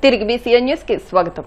తిరిగి BCN news కి స్వాగతం.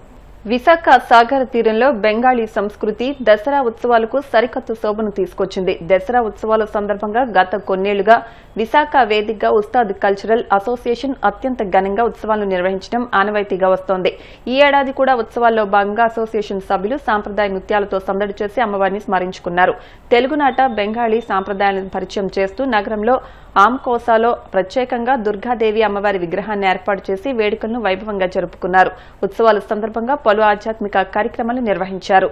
విశాఖ సాగర తీరంలో బెంగాలీ సంస్కృతి దసరా ఉత్సవాలకు సరికొత్త శోభను తీసుకొచ్చింది. దసరా ఉత్సవాల సందర్భంగా గత కొన్నేళ్లుగా విశాఖ వేదికగా ఉస్తాద్ కల్చరల్ అసోసియేషన్ అత్యంత ఘనంగా ఉత్సవాలను నిర్వహించడం ఆనవాయితీగా వస్తోంది. ఈ ఏడాది కూడా ఉత్సవాల్లో భాగంగా అసోసియేషన్ సభ్యులు సాంప్రదాయ నృత్యాలతో సందడి చేసి అమ్మవారిని స్మరించుకున్నారు. తెలుగునాట బెంగాలీ సాంప్రదాయాలను పరిచయం చేస్తూ నగరంలో ఆమ్కోసాలో ప్రత్యేకంగా దుర్గాదేవి అమ్మవారి విగ్రహాన్ని ఏర్పాటు చేసి వేడుకలను వైభవంగా జరుపుకున్నారు. ఉత్సవాల సందర్భంగా పలు ఆధ్యాత్మిక కార్యక్రమాలు నిర్వహించారు.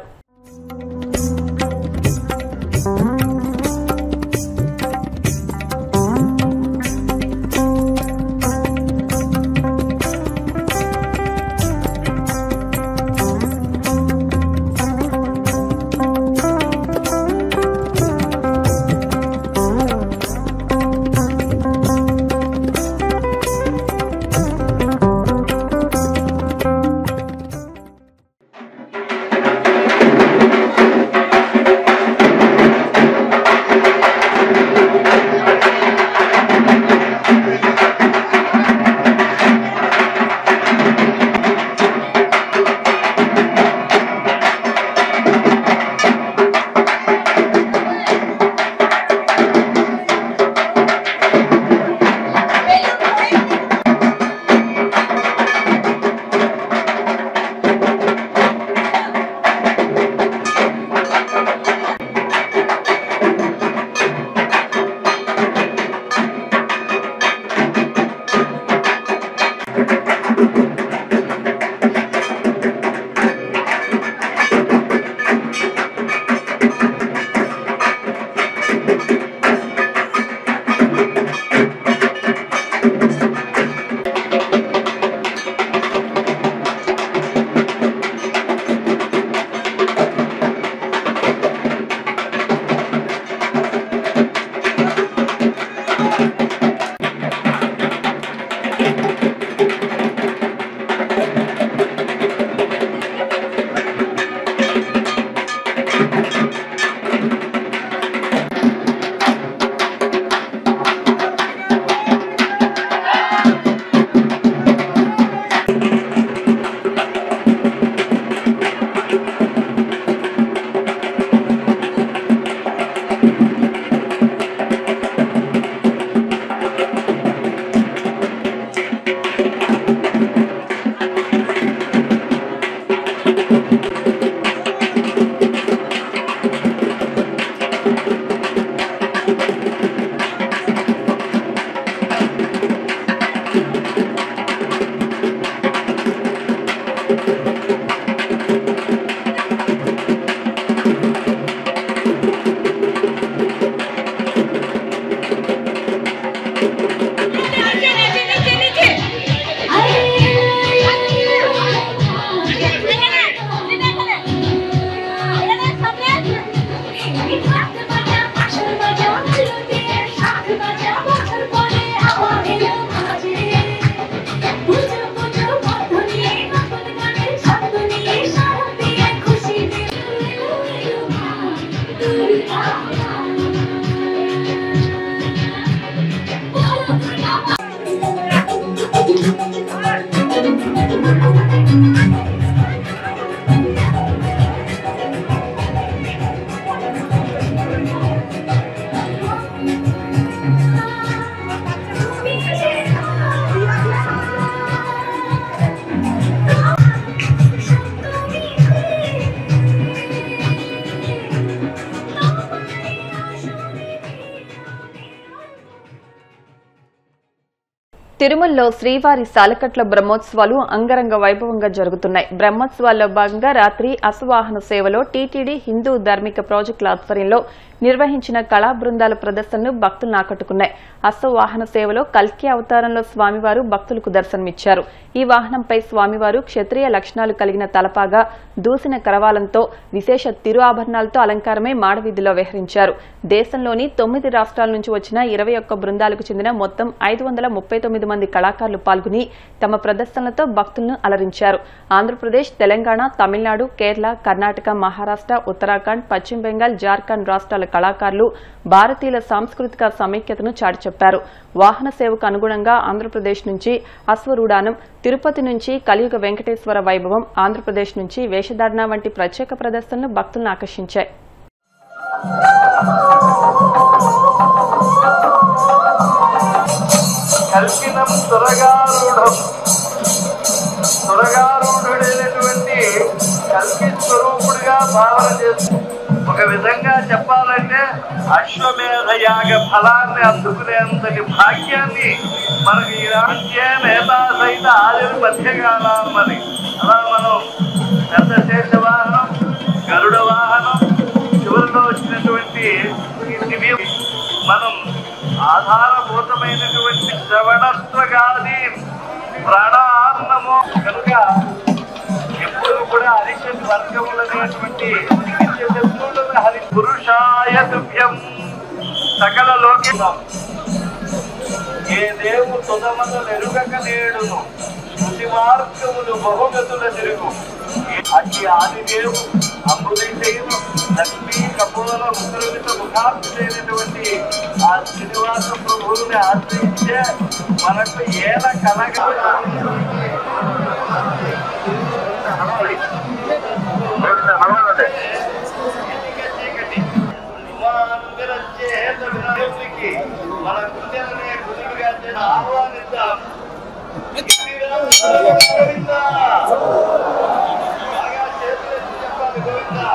తిరుమలలో శ్రీవారి సాలకట్ల బ్రహ్మోత్సవాలు అంగరంగ వైభవంగా జరుగుతున్నాయి. బ్రహ్మోత్సవాల్లో భాగంగా రాత్రి అశ్వవాహన సేవలో టీటీడీ హిందూ ధార్మిక ప్రాజెక్టుల ఆధ్వర్యంలో నిర్వహించిన కళా బృందాల ప్రదర్శనలు భక్తులను ఆకట్టుకున్నాయి. అశ్వవాహన సేవలో కల్కి అవతారంలో స్వామివారు భక్తులకు దర్శనమిచ్చారు. ఈ వాహనంపై స్వామివారు క్షత్రియ లక్షణాలు కలిగిన తలపాగా దూసిన కరవాలంతో విశేష తిరు ఆభరణాలతో అలంకారమై మాడవీధిలో విహరించారు. దేశంలోని 9 రాష్ట్రాల నుంచి వచ్చిన 21 బృందాలకు చెందిన మొత్తం 539 మంది కళాకారులు పాల్గొని తమ ప్రదర్శనలతో భక్తులను అలరించారు. ఆంధ్రప్రదేశ్, తెలంగాణ, తమిళనాడు, కేరళ, కర్ణాటక, మహారాష్ట్ర, ఉత్తరాఖండ్, పశ్చిమ బెంగాల్, జార్ఖండ్ రాష్ట్రాల కళాకారులు భారతీయుల సాంస్కృతిక సమైక్యతను చాటి చెప్పారు. వాహన సేవకు అనుగుణంగా ఆంధ్రప్రదేశ్ నుంచి అశ్వరూఢానం, తిరుపతి నుంచి కలియుగ వెంకటేశ్వర వైభవం, ఆంధ్రప్రదేశ్ నుంచి వేషధారణ వంటి ప్రత్యేక ప్రదర్శనలు భక్తులను ఆకర్షించాయి. కల్పినం త్వరగారుడైనటువంటి కల్కి స్వరూపుడిగా భావన చేస్తూ ఒక విధంగా చెప్పాలంటే అశ్వమేధ యాగ ఫలాన్ని అందుకునేంతటి భాగ్యాన్ని మనకి నేతా సహిత ఆదిని మధ్యకాలమని అలా మనం పెద్ద శేష వాహనం, గరుడ వాహనం, చివరిలో వచ్చినటువంటి ఈ దివ్య మనం ఆధారభూతమైనటువంటి శ్రవణత్వగాది ప్రాణాన్నము కనుక ఎప్పుడు కూడా హరిషత్ వర్గములనేటువంటి హరి పురుషాయ తుభ్యం సకల లోకినం ఏ దేవు తుదమను నెరుగక నేడును శృతి మార్గములు బహుగతుల తిరుగు అట్టి ఆదిదేవు అమృతైను లక్ష్మీ కపోల ముద్రమిత ముఖార్థైనటువంటి ఆ శ్రీనివాస ప్రభువుని ఆశ్రయించే మనకు ఏల కలగ మన కృత్యాలనే గురువుగా ఆహ్వానిద్దాం. బాగా చేతులు చెప్పాలి గోవిందా,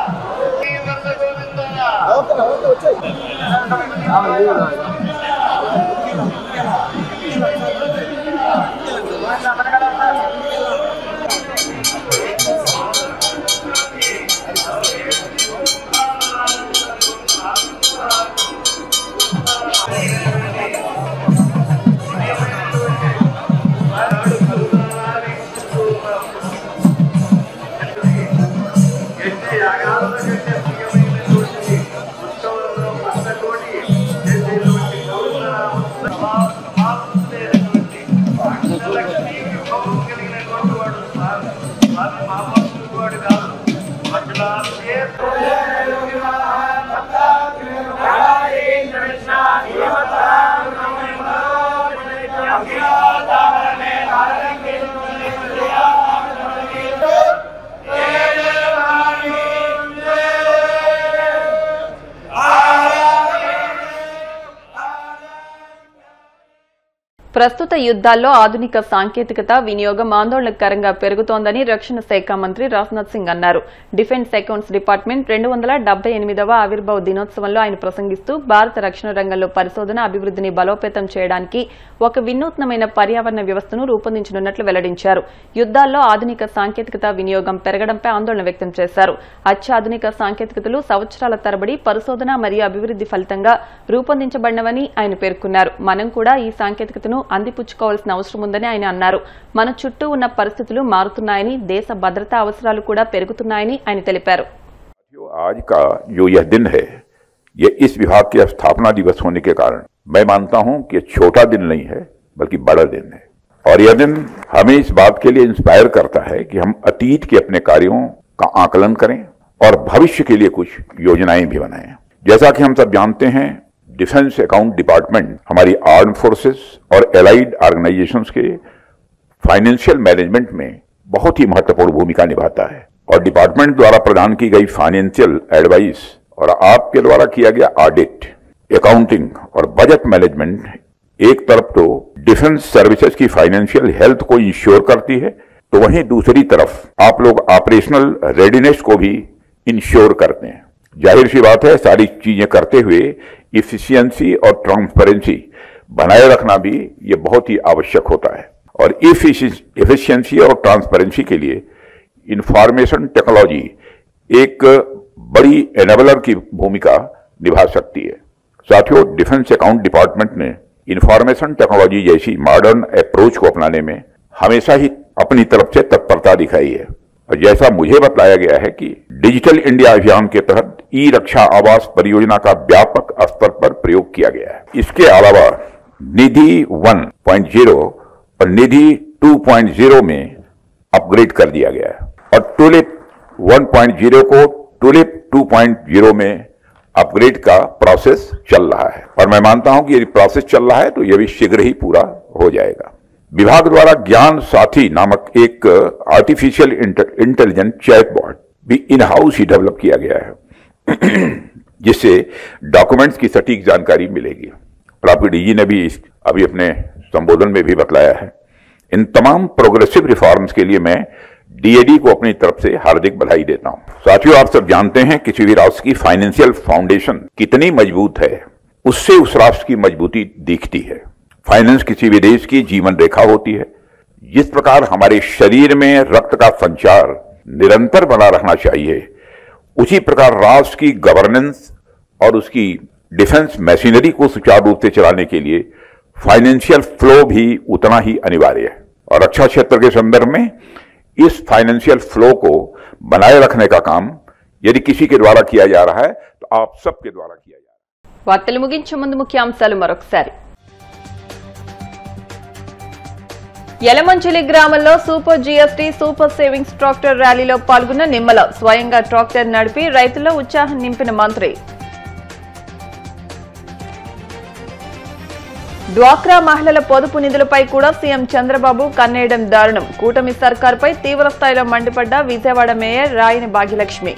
ప్రస్తుత యుద్ధాల్లో ఆధునిక సాంకేతికత వినియోగం ఆందోళనకరంగా పెరుగుతోందని రక్షణ శాఖ మంత్రి రాజ్నాథ్ సింగ్ అన్నారు. డిఫెన్స్ అకౌంట్స్ డిపార్ట్మెంట్ 278వ ఆవిర్భావ దినోత్సవంలో ఆయన ప్రసంగిస్తూ భారత రక్షణ రంగంలో పరిశోధన అభివృద్ధిని బలోపేతం చేయడానికి ఒక వినూత్నమైన పర్యావరణ వ్యవస్థను రూపొందించనున్నట్లు వెల్లడించారు. యుద్ధాల్లో ఆధునిక సాంకేతికత వినియోగం పెరగడంపై ఆందోళన వ్యక్తం చేశారు. అత్యాధునిక సాంకేతికతలు సంవత్సరాల తరబడి పరిశోధన మరియు అభివృద్ధి ఫలితంగా రూపొందించబడినవని ఆయన పేర్కొన్నారు. మనం కూడా ఈ సాంకేతికతను అందిపుచ్చుకోవాల్సిన అవసరం ఉందని ఆయన అన్నారు. మన చుట్టూ ఉన్న పరిస్థితులు మారుతున్నాయని, దేశ భద్రతా అవసరాలు కూడా పెరుగుతున్నాయని ఆయన తెలిపారు. आज का जो यह दिन है, ये इस विभाग के स्थापना दिवस होने के कारण मैं मानता हूं कि छोटा दिन नहीं है बल्कि बड़ा दिन है। और यह दिन हमें इस बात के लिए इंस्पायर करता है कि हम अतीत के अपने कार्यों का आकलन करें और भविष्य के लिए कुछ योजनाएं भी बनाएं। जैसा कि हम सब जानते हैं, डिफेंस अकाउंट डिपार्टमेंट हमारी आर्म फोर्सेस और एलाइड ऑर्गेनाइजेशंस के फाइनेंशियल मैनेजमेंट में बहुत ही महत्वपूर्ण भूमिका निभाता है और डिपार्टमेंट द्वारा प्रदान की गई फाइनेंशियल एडवाइस और आपके द्वारा किया गया ऑडिट, अकाउंटिंग और बजट मैनेजमेंट एक तरफ तो डिफेंस सर्विसेज की फाइनेंशियल हेल्थ को इंश्योर करती है, तो वहीं दूसरी तरफ आप लोग ऑपरेशनल रेडीनेस को भी इंश्योर करते हैं। जाहिर सी बात है, सारी चीजें करते हुए इफिशियंसी और ट्रांसपेरेंसी बनाए रखना भी ये बहुत ही आवश्यक होता है। और इफिशियंसी और ट्रांसपेरेंसी के लिए इंफॉर्मेशन टेक्नोलॉजी एक बड़ी एनेबलर की भूमिका निभा सकती है। साथियों, डिफेंस अकाउंट डिपार्टमेंट ने इंफॉर्मेशन टेक्नोलॉजी जैसी मॉडर्न अप्रोच को अपनाने में हमेशा ही अपनी तरफ से तत्परता दिखाई है। और जैसा मुझे बताया गया है कि डिजिटल इंडिया अभियान के तहत ई रक्षा आवास परियोजना का व्यापक स्तर पर प्रयोग किया गया है। इसके अलावा निधि 1.0 और निधि 2.0 में अपग्रेड कर दिया गया है और टुलिप 1.0 को टुलिप 2.0 में अपग्रेड का प्रोसेस चल रहा है और मैं मानता हूं कि यदि प्रोसेस चल रहा है तो यह भी शीघ्र ही पूरा हो जाएगा। विभाग द्वारा ज्ञान साथी नामक एक आर्टिफिशियल इंटेलिजेंट चैटबॉट भी इन हाउस ही डेवलप किया गया है जिससे डॉक्यूमेंट्स की सटीक जानकारी मिलेगी और आपके डीजी ने भी अभी अपने संबोधन में भी बतलाया है। इन तमाम प्रोग्रेसिव रिफॉर्म्स के लिए मैं डीएडी को अपनी तरफ से हार्दिक बधाई देता हूं। साथियों, आप सब जानते हैं किसी भी राष्ट्र की फाइनेंशियल फाउंडेशन कितनी मजबूत है उससे उस राष्ट्र की मजबूती दिखती है। फाइनेंस किसी भी देश की जीवन रेखा होती है। जिस प्रकार हमारे शरीर में रक्त का संचार निरंतर बना रहना चाहिए, उसी प्रकार राष्ट्र की गवर्नेंस और उसकी डिफेंस मशीनरी को सुचारू रूप से चलाने के लिए फाइनेंशियल फ्लो भी उतना ही अनिवार्य है और रक्षा क्षेत्र के संदर्भ में इस फाइनेंशियल फ्लो को बनाए रखने का काम यदि किसी के द्वारा किया जा रहा है तो आप सबके द्वारा किया जा रहा है। వార్తలు ముగించే ముందు ముఖ్యాంశాలు మరొకసారి. యలమంచిలి గ్రామంలో super GST super savings tractor ర్యాలీలో పాల్గొన్న నిమ్మల స్వయంగా ట్రాక్టర్ నడిపి రైతుల్లో ఉత్సాహం నింపిన మంత్రి. డ్వాక్రా మహిళల పొదుపు నిధులపై కూడా సీఎం చంద్రబాబు కన్నేయడం దారుణం. కూటమి సర్కార్పై తీవ్ర స్థాయిలో మండిపడ్డ విజయవాడ మేయర్ రాయని భాగ్యలక్ష్మి.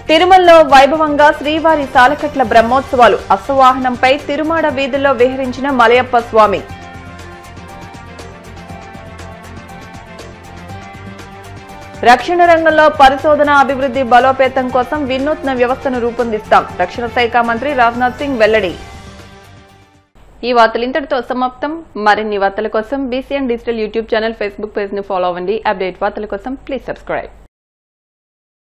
తిరుమలలో వైభవంగా శ్రీవారి సాలకట్ల బ్రహ్మోత్సవాలు. అశ్వవాహనంపై తిరుమాడ వీధుల్లో విహరించిన మలయప్ప స్వామి. రక్షణ రంగంలో పరిశోధన అభివృద్ధి బలోపేతం కోసం వినూత్న వ్యవస్థను రూపొందిస్తాం. రక్షణ శాఖ మంత్రి రాజ్నాథ్ సింగ్ వెల్లడి. ఈ వార్తలు ఇంతటితో సమాప్తం. మరిన్ని వార్తల కోసం BCN digital YouTube channel, Facebook page ను ఫాలో అవ్వండి. అప్డేట్ వార్తల కోసం ప్లీజ్ సబ్స్క్రైబ్.